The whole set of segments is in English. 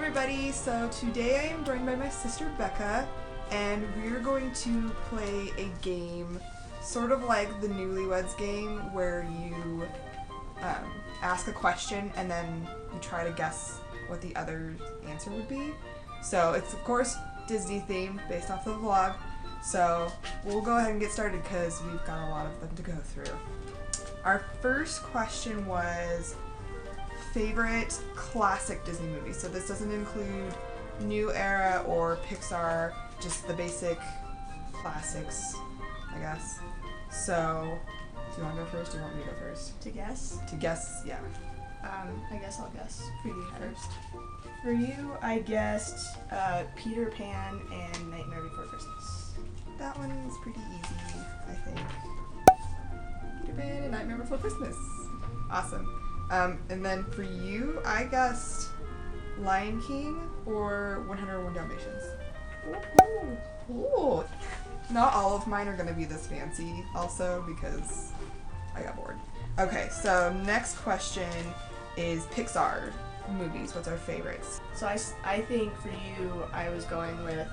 everybody, so today I am joined by my sister Becca, and we're going to play a game sort of like the Newlyweds game where you ask a question and then you try to guess what the other answer would be. So it's of course Disney themed based off the vlog, so we'll go ahead and get started because we've got a lot of them to go through. Our first question was favorite classic Disney movie. So this doesn't include new era or Pixar, just the basic classics, I guess. So, do you want to go first or do you want me to go first? To guess? To guess, yeah. I guess I'll guess for you first. For you, I guessed Peter Pan and Nightmare Before Christmas. That one is pretty easy, I think. Peter Pan and Nightmare Before Christmas. Awesome. And then for you, I guessed Lion King or 101 Dalmatians. Ooh. Not all of mine are going to be this fancy also because I got bored. Okay, so next question is Pixar movies. What's our favorites? So I think for you, I was going with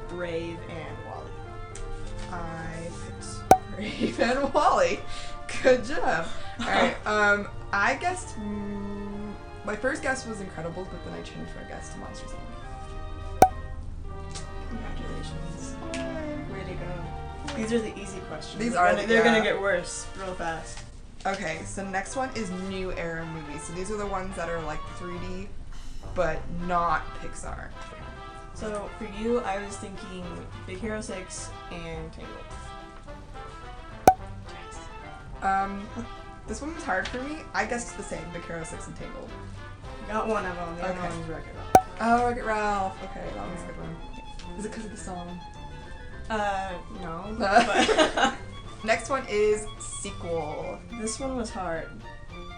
Brave and WALL-E. I picked Brave and WALL-E. Good job. Alright, I guessed, my first guess was Incredibles, but then I changed my guess to Monsters Inc. Congratulations. Way to go. These are the easy questions. They're gonna get worse real fast. Okay, so next one is new era movies. So these are the ones that are like 3D, but not Pixar. So for you, I was thinking Big Hero 6 and Tangled. This one was hard for me. I guessed the same, Big Hero 6 and Tangled. Got one of them. The other Okay. one was Wreck-It Ralph. Oh, Wreck-It Ralph. Okay, that one's a good one. Is it because of the song? No. But Next one is sequel. this one was hard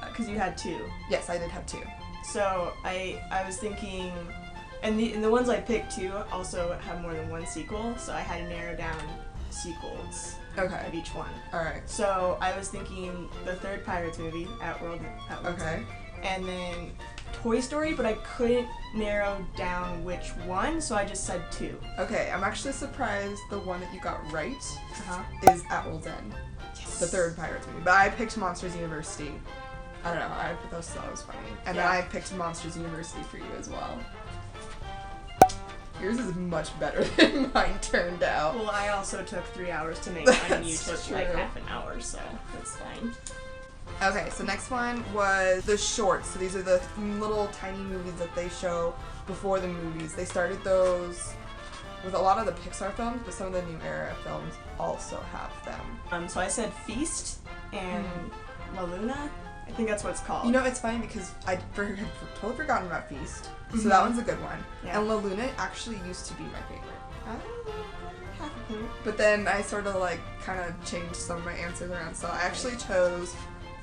because you had two. Yes, I did have two. So I was thinking, and the ones I picked too also have more than one sequel. So I had to narrow down sequels Okay. of each one. Alright. So I was thinking the third Pirates movie, At World's Okay. End, and then Toy Story, but I couldn't narrow down which one, so I just said two. Okay, I'm actually surprised the one that you got right Uh-huh. is At World's End. Yes. The third Pirates movie. But I picked Monsters University. I don't know, I thought that was funny. And then Yeah. I picked Monsters University for you as well. Yours is much better than mine turned out. Well, I also took 3 hours to make mine, and you That's took like true. half an hour, so that's fine. Okay, so next one was the shorts. So these are the little tiny movies that they show before the movies. They started those with a lot of the Pixar films, but some of the new era films also have them. So I said Feast and La Luna. I think that's what it's called. You know, it's funny because I had totally forgotten about Feast. So that one's a good one. Yeah. And La Luna actually used to be my favorite. Half a clue. But then I sort of like kind of changed some of my answers around. So I actually chose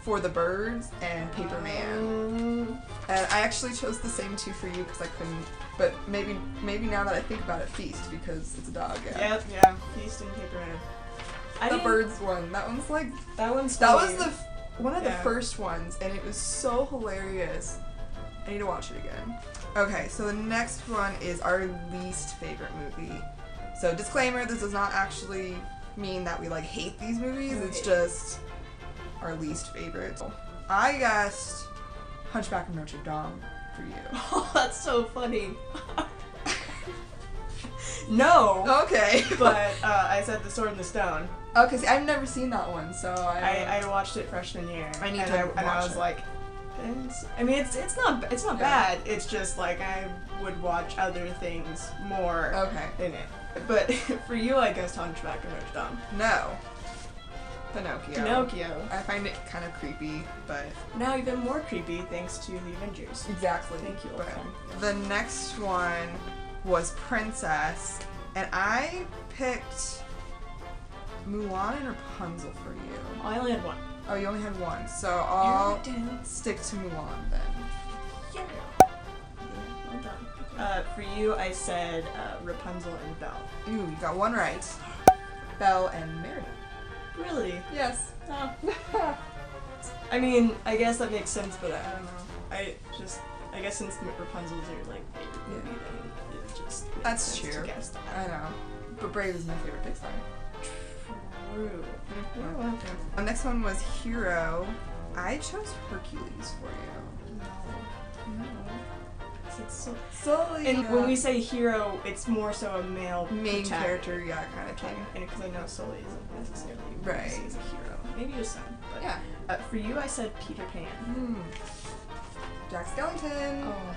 For the Birds and Paper Man. And I actually chose the same two for you because I couldn't. But maybe now that I think about it, Feast because it's a dog. Yeah. Yeah. Feast and Paper Man. The Birds one. That one's like That one's that funny. was one of the Yeah. first ones, and it was so hilarious. I need to watch it again. Okay, so the next one is our least favorite movie. So disclaimer, this does not actually mean that we like hate these movies, it's Right. just our least favorite. I guessed Hunchback of Notre Dame for you. Oh, that's so funny. No, Okay. but I said The Sword and the Stone. Okay, see, I've never seen that one, so I watched it freshman year. I need and to I watch was it. like, I mean, it's not Yeah. bad. It's just like I would watch other things more Okay. in it. But for you, I guess Hunchback of Notre Dame. No. Pinocchio. Pinocchio. I find it kind of creepy, but Now even more creepy thanks to the Avengers. exactly. Thank you, But Olsen. the next one was Princess, and I picked Mulan and Rapunzel for you. I only had one. Oh, you only had one, so I'll You're down. stick to Mulan then. Yeah. Well done. For you, I said Rapunzel and Belle. Ooh, you got one right. Belle and Merida. Really? Yes. Oh. I mean, I guess that makes sense, but I don't know. I just I guess since Rapunzel's your like favorite movie, then it just makes That's sense true. to guess that. I know. But Brave is my favorite Pixar. True. The next one was Hero. I chose Hercules for you. No. It's so. Sully. And when we say hero, it's more so a male main protagonist. character, yeah, kind of thing. And because I know Sully isn't necessarily Right. he's a hero. Maybe your son. But Yeah. For you, I said Peter Pan. Jack Skellington. Oh.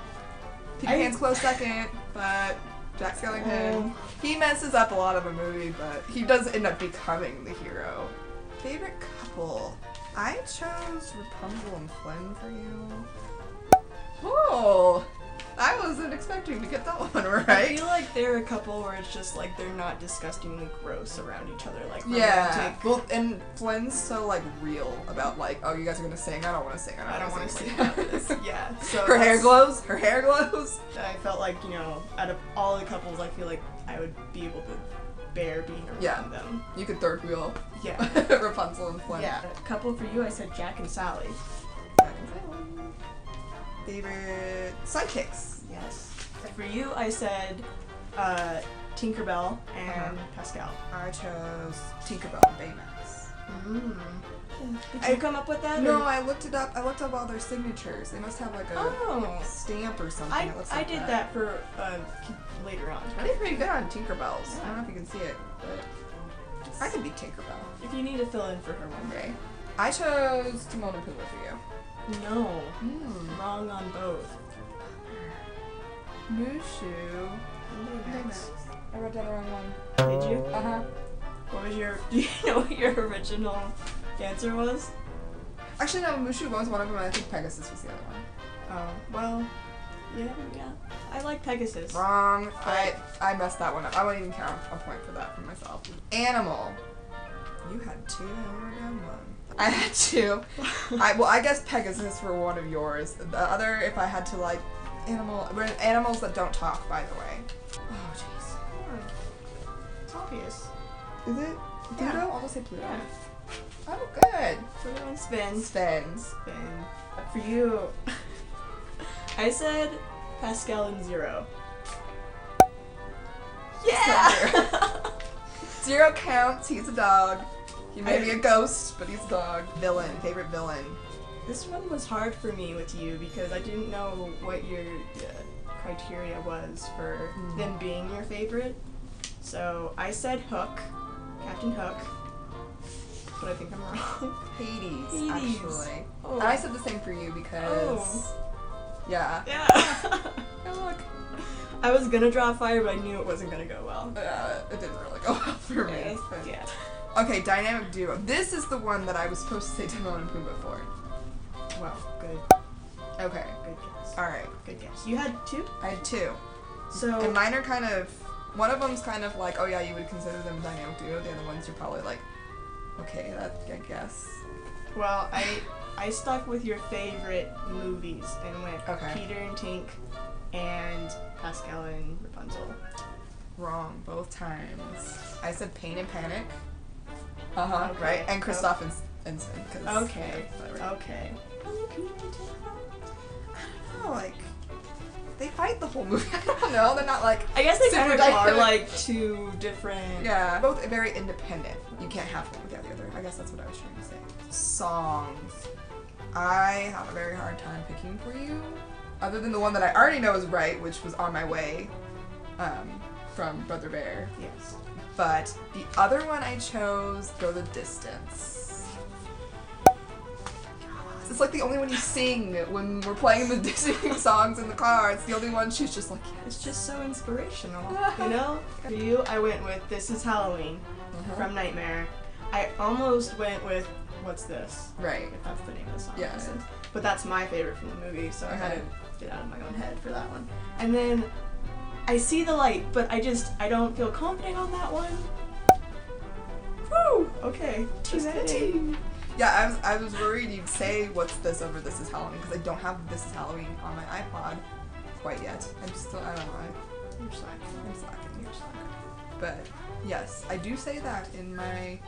Peter Pan's close second, but Jack Skellington. He messes up a lot of the movie, but he does end up becoming the hero. Favorite couple. I chose Rapunzel and Flynn for you. Oh, I wasn't expecting to get that one right. I feel like they're a couple where it's just like they're not disgustingly gross around each other, like Yeah. romantic. Well, and Flynn's so like real about like, oh, you guys are gonna sing. I don't want to sing. I don't want to see Like, this. Yeah. So her hair that's- glows. Her hair glows. I felt like, you know, out of all the couples, I feel like I would be able to bear being around Yeah. them. You could third wheel Yeah. Rapunzel and Flynn. Yeah. A couple for you, I said Jack and Sally. Favorite sidekicks. Yes. For you, I said Tinkerbell and Pascal. I chose Tinkerbell and Baymax. Did you come up with that? No, or- I looked it up. I looked up all their signatures. They must have like a Oh. stamp or something. I that looks I like did that for later on. I did pretty good on Tinkerbell's. I don't know if you can see it, but I could be Tinkerbell. If you need to fill in for her one day. Okay. I chose Timon and Pumbaa for you. No. Wrong on both. Mushu. Baymax. I wrote down the wrong one. Did you? Uh-huh. What was your? Do you know what your original answer was? Actually, no, Mushu was one of them, and I think Pegasus was the other one. Oh, well, yeah. I like Pegasus. Wrong. I messed that one up. I wouldn't even count a point for that for myself. Animal. You had two, and we were down one. I had two. I guess Pegasus for one of yours. The other, if I had to like, animals that don't talk, by the way. Oh, jeez. It's obvious. Is it Yeah. Pluto? I'll just say Pluto. Yeah. Oh, good. Pluto and Spins. Spins. Spin. For you, I said Pascal and Zero. Yeah! Zero counts. He's a dog. He may be a ghost, but he's a dog. Villain. Favorite villain. This one was hard for me with you because I didn't know what your criteria was for them being your favorite. So I said Hook, Captain Hook, but I think I'm wrong. Hades, Hades. actually. Oh. And I said the same for you because. Yeah. Yeah. Oh, look. I was gonna draw fire, but I knew it wasn't gonna go well. It didn't really go well for me. but- Yeah. Okay, dynamic duo. This is the one that I was supposed to say Timon and Pumbaa for. Well, good. Okay. Good guess. Alright. Good guess. You had two? I had two. So And mine are kind of. One of them's kind of like, oh yeah, you would consider them dynamic duo. The other ones you're probably like, okay, that I guess. well, I stuck with your favorite movies and went Okay. Peter and Tink and Pascal and Rapunzel. Wrong, both times. I said Pain and Panic. Uh-huh, Okay. right? And Kristoff and Sin. 'cause, Okay. yeah, whatever. Okay. I don't know, like, they fight the whole movie. I don't know, they're not like, I guess they super kind of are dynamic. like two different. yeah, both very independent. You can't have one without the other. I guess that's what I was trying to say. Songs. I have a very hard time picking for you. Other than the one that I already know is right, which was On My Way, from Brother Bear. Yes. But the other one I chose, Go the Distance. It's like the only one you sing when we're playing the Disney songs in the car. It's the only one she's just like, It's just so inspirational, you know? For you, I went with This Is Halloween from Nightmare. I almost went with What's This? right. If that's the name of the song. Yeah. This Is. But that's my favorite from the movie, so I had Okay. to get out of my own head for that one. And then I See the Light, but I don't feel confident on that one. Woo! Okay. Just Humanity. kidding. Yeah, I was worried you'd say What's This over This Is Halloween because I don't have This Is Halloween on my iPod quite yet. I'm still, I don't know, You're slacking. I'm slacking. You're slacking. But yes, I do say that in my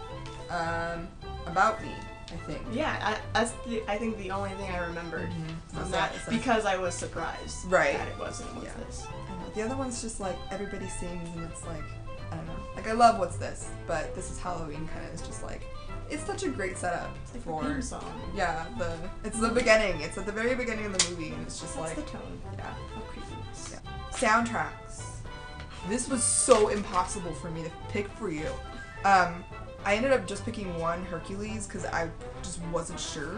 About Me. I think. Yeah, I think the only thing I remembered from Was that, that- because I was surprised Right. that it wasn't What's Yeah. This. I know. The other one's just like everybody sings and it's like, I don't know. Like I love What's This, but This Is Halloween kind of is just like, it's such a great setup It's like for the theme song. yeah, it's the beginning. It's at the very beginning of the movie and it's just That's like the tone yeah. of creepiness. Yeah. Soundtracks. This was so impossible for me to pick for you. I ended up just picking one, Hercules, because I just wasn't sure.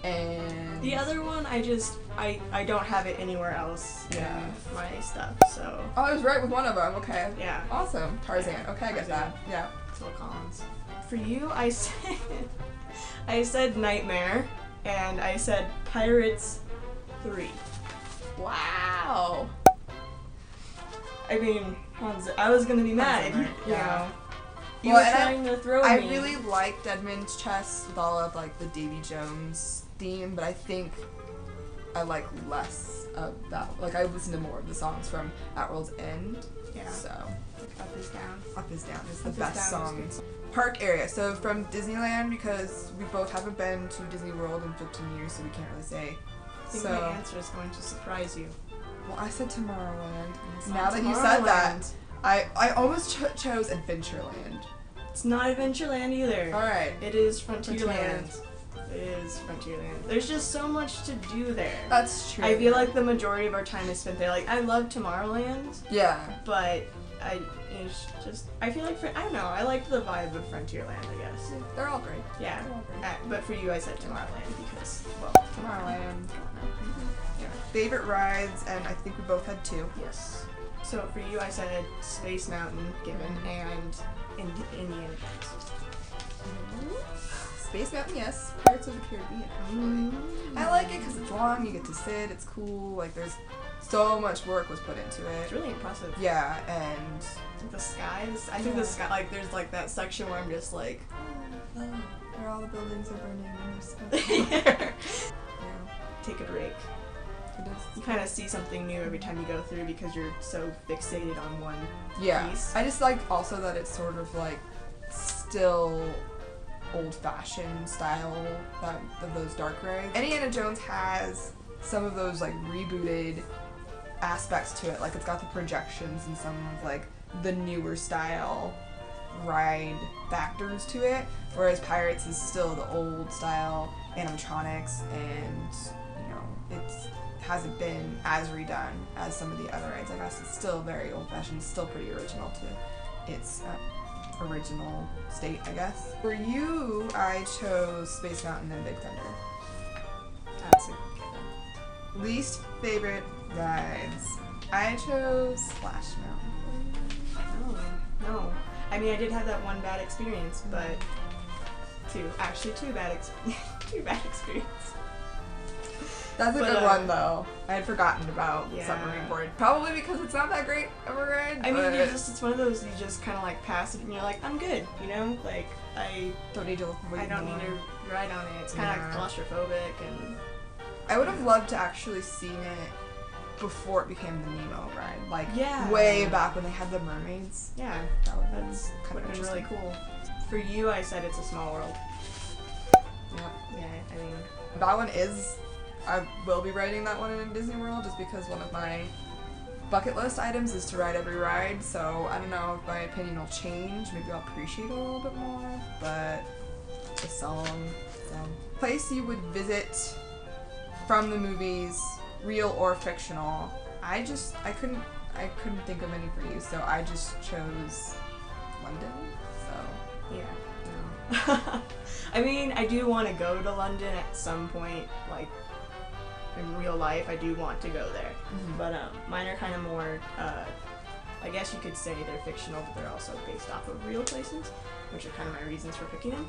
And The other one, I don't have it anywhere else Yeah. in my stuff, so oh, I was right with one of them. Okay. yeah. Awesome. Tarzan. Okay, I get that. Tarzan. Yeah. Phil Collins. For you, I said Nightmare, and I said Pirates 3. Wow. I mean, Hans, I was gonna be mad, Hans Zimmer, you yeah. know. You Well, were and trying to throw I me. really liked Edmund's Chest with all of like the Davy Jones theme, but I think I like less of that. Like I listen to more of the songs from At World's End. Yeah. So Up is down. Up is Down is the Up is best Down is song. good. Park area. So from Disneyland, because we both haven't been to Disney World in 15 years, so we can't really say. I think So my answer is going to surprise you. well, I said Tomorrowland. It's Now not that you said that, Tomorrowland. I almost chose Adventureland. It's not Adventureland either. All right. It is Frontierland. Frontierland. It is Frontierland. There's just so much to do there. That's true. I feel like the majority of our time is spent there. Like, I love Tomorrowland, yeah. but I feel like, I don't know, I liked the vibe of Frontierland, I guess. They're all great. Yeah. They're all great. But for you, I said Tomorrowland because, well, Tomorrowland. Yeah. Favorite rides, and I think we both had two. yes. So for you, I said Space Mountain, given, and Indiana Jones. Space Mountain, yes. Pirates of the Caribbean, actually. I like it because it's long, you get to sit, it's cool, like there's so much work was put into it. It's really impressive. Yeah, and The skies. I think the sky, like, there's like that section where I'm just like, where all the buildings are burning and there's yeah. yeah, Take a break. it You is. kind of see something new every time you go through because you're so fixated on one Yeah, piece. I just like also that it's sort of like still old-fashioned style of those dark rides. Indiana Jones has some of those like rebooted aspects to it. Like it's got the projections and some of like the newer style ride factors to it, whereas Pirates is still the old style animatronics, and you know it hasn't been as redone as some of the other rides. I guess it's still very old-fashioned, still pretty original to its original state, I guess. For you, I chose Space Mountain and Big Thunder. That's a given. Least favorite rides, I chose Splash Mountain. No. I mean, I did have that one bad experience, but two bad experiences. That's a But, good one though. I had forgotten about Yeah. Submarine Board. Probably because it's not that great of a ride. I mean, but it's one of those you just kind of like pass it and you're like, I'm good, you know? Like, I don't need to wait don't more. need to ride on it. It's kind of Yeah. claustrophobic and I would have loved to actually seen it before it became the Nemo ride. Like Yeah. way back when they had the mermaids. yeah, That would that's kind would of have been really interesting. cool. For you, I said It's a Small World. Yeah. Yeah, I mean, That one is. I will be riding that one in Disney World just because one of my bucket list items is to ride every ride. So I don't know if my opinion will change. Maybe I'll appreciate it a little bit more. But the song, so place you would visit from the movies, real or fictional. I couldn't think of any for you, so I just chose London. So yeah. No. I mean, I do want to go to London at some point, like in real life. I do want to go there, but mine are kind of more. I guess you could say they're fictional, but they're also based off of real places, which are kind of my reasons for picking them.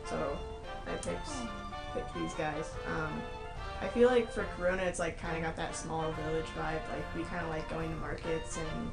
So I picked these guys. I feel like for Corona, it's like kind of got that small village vibe. Like we kind of like going to markets and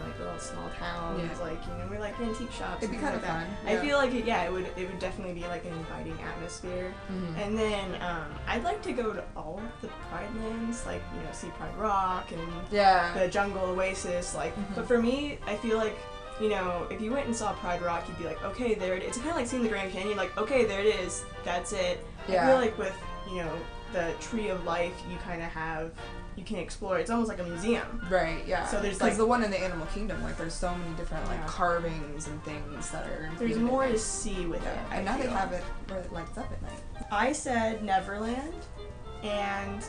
like little small towns. Yeah. Like we like antique shops. it'd be and kind things of like fun. that. I feel like it would definitely be like an inviting atmosphere. Mhm. And then I'd like to go to all of the Pride lands, like see Pride Rock and Yeah. the Jungle Oasis. Like, Mhm. but for me, I feel like you know, if you went and saw Pride Rock, you'd be like, okay, there it is. It's kind of like seeing the Grand Canyon, like, okay, there it is, that's it. Yeah. I feel like with, you know, the Tree of Life, you kind of have, you can explore. It's almost like a museum. Right, yeah. So there's, because like- the one in the Animal Kingdom, like there's so many different like Yeah. carvings and things that are There's included in more it. to see with Yeah. it. And I now they feel. have it where it lights up at night. I said Neverland and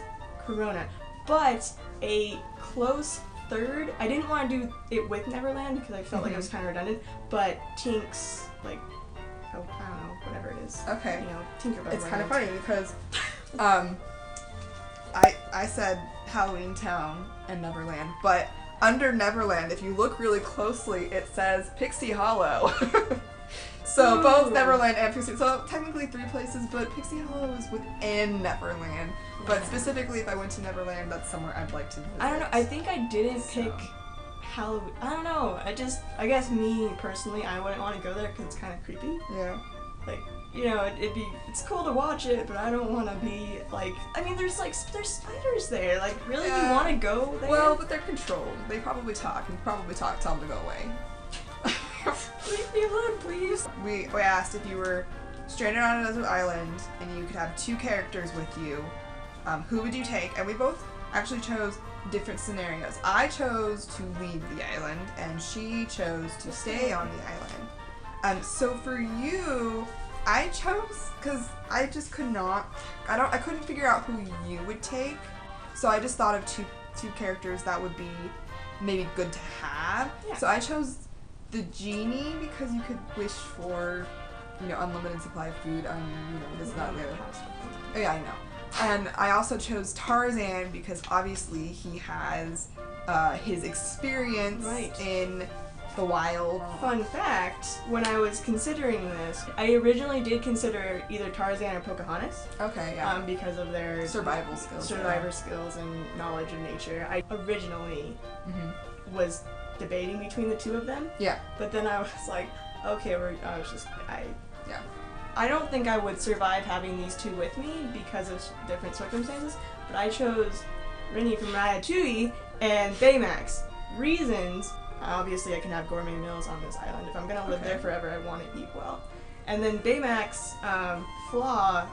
Corona, but a close third. I didn't want to do it with Neverland because I felt like it was kind of redundant, but Tink's, like, oh, I don't know, whatever it is. Okay. You know, Tinkerbell. It's kind of Land. funny because I said Halloween Town and Neverland, but under Neverland, if you look really closely, it says Pixie Hollow. So both Ooh. Neverland and Pixie, so technically 3 places, but Pixie Hollow is within Neverland. But Yeah. specifically, if I went to Neverland, that's somewhere I'd like to visit. I don't know. I think I didn't So. pick Halloween. I don't know. I guess me personally, I wouldn't want to go there because it's kind of creepy. Yeah. Like, you know, it's cool to watch it, but I don't want to be like. I mean, there's spiders there. Like, really, Yeah. you want to go there? Well, but they're controlled. They probably talk. You probably tell them to go away. leave me alone, please. We asked if you were stranded on a desert island and you could have 2 characters with you, who would you take? And we both actually chose different scenarios. I chose to leave the island, and she chose to stay on the island. So for you, I chose because I just could not. I couldn't figure out who you would take. So I just thought of two characters that would be maybe good to have. Yeah. So I chose the genie because you could wish for, you know, unlimited supply of food. You know, this not the. Oh yeah, I know. And I also chose Tarzan because obviously he has his experience Right. in the wild. Fun fact, when I was considering this, I originally did consider either Tarzan or Pocahontas, Okay, yeah. because of their Survival skills. survivor skills and knowledge of nature. I originally Mm-hmm. was debating between the 2 of them, Yeah. but then I was like, okay, Yeah. I don't think I would survive having these 2 with me because of different circumstances, but I chose Rennie from Ratatouille and Baymax. Reasons, obviously I can have gourmet meals on this island. If I'm gonna live Okay. there forever, I want to eat well. And then Baymax, flaw,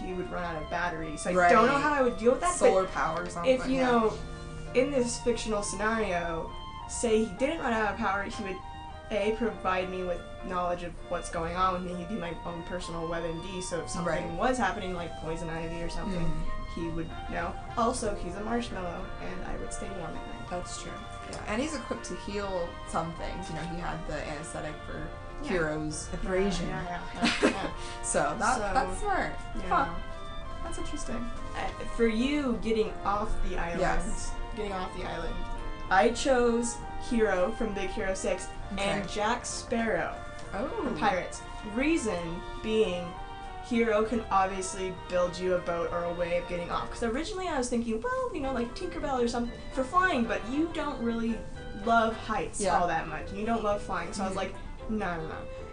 he would run out of battery, so I don't know Right. how I would deal with that. but Solar power or something. if you yeah. know, in this fictional scenario, say he didn't run out of power, he would provide me with knowledge of what's going on with me. He'd be my own personal WebMD, so if something Right. was happening, like poison ivy or something, Mhm. he would know. Also, he's a marshmallow, and I would stay warm at night. That's true. Yeah. And he's equipped to heal some things. You know, he had the anesthetic for Yeah. Hero's abrasion. Yeah. So that's smart. Yeah. Huh. That's interesting. For you getting off the island, Yes. I chose Hero from Big Hero 6 and Okay. Jack Sparrow Oh. from Pirates. Reason being, Hero can obviously build you a boat or a way of getting off. Because originally I was thinking, well, you know, like Tinkerbell or something for flying, but you don't really love heights Yeah. all that much. You don't love flying. So I was Mhm. like, no.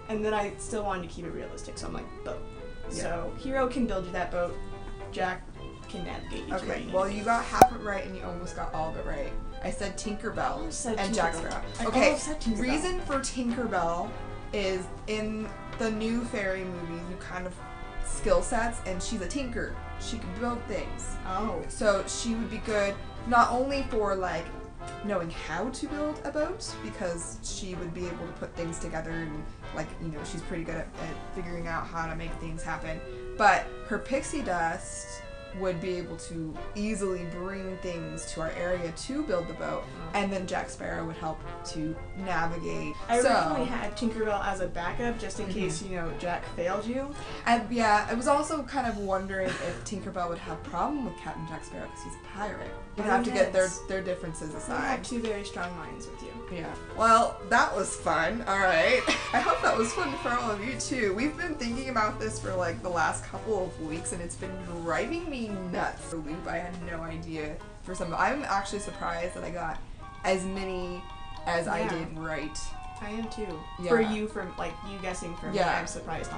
And then I still wanted to keep it realistic, so I'm like, boat. Yeah. So Hero can build you that boat. Jack can navigate you to where Okay, you need well, to you be. got half it right and you almost got all of it right. I said Tinkerbell almost said and Jack Tinkerbell. Sparrow. I Okay, almost said Tinkerbell. reason for Tinkerbell is in the new fairy movies, you kind of skill sets, and she's a tinker. She can build things. Oh. So she would be good not only for like knowing how to build a boat, because she would be able to put things together and like, you know, she's pretty good at figuring out how to make things happen, but her pixie dust would be able to easily bring things to our area to build the boat, and then Jack Sparrow would help to navigate. I so, originally had Tinkerbell as a backup just in case, you know, Jack failed you. and yeah, I was also kind of wondering if Tinkerbell would have a problem with Captain Jack Sparrow because he's a pirate. You'd have to get Yes. their differences I aside. have 2 very strong minds with you. Yeah. Well, that was fun. All right. I hope that was fun for all of you too. We've been thinking about this for like the last couple of weeks, and it's been driving me nuts. The loop, I had no idea for some. I'm actually surprised that I got as many as I Yeah. did right. I am too. Yeah. For you, like you guessing for me, Yeah. I'm surprised.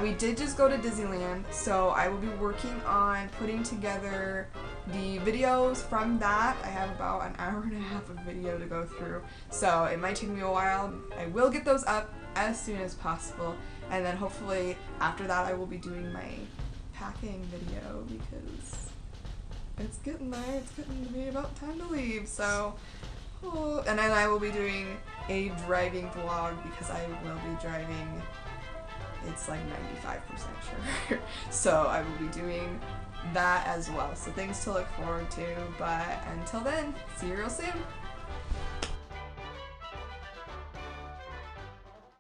We did just go to Disneyland, so I will be working on putting together the videos from that, I have about an hour and a half of video to go through, so it might take me a while. I will get those up as soon as possible, and then hopefully after that I will be doing my packing video because it's getting there. It's getting to be about time to leave, so and then I will be doing a driving vlog because I will be driving. It's like 95% sure. So I will be doing that as well. So things to look forward to, but until then, see you real soon.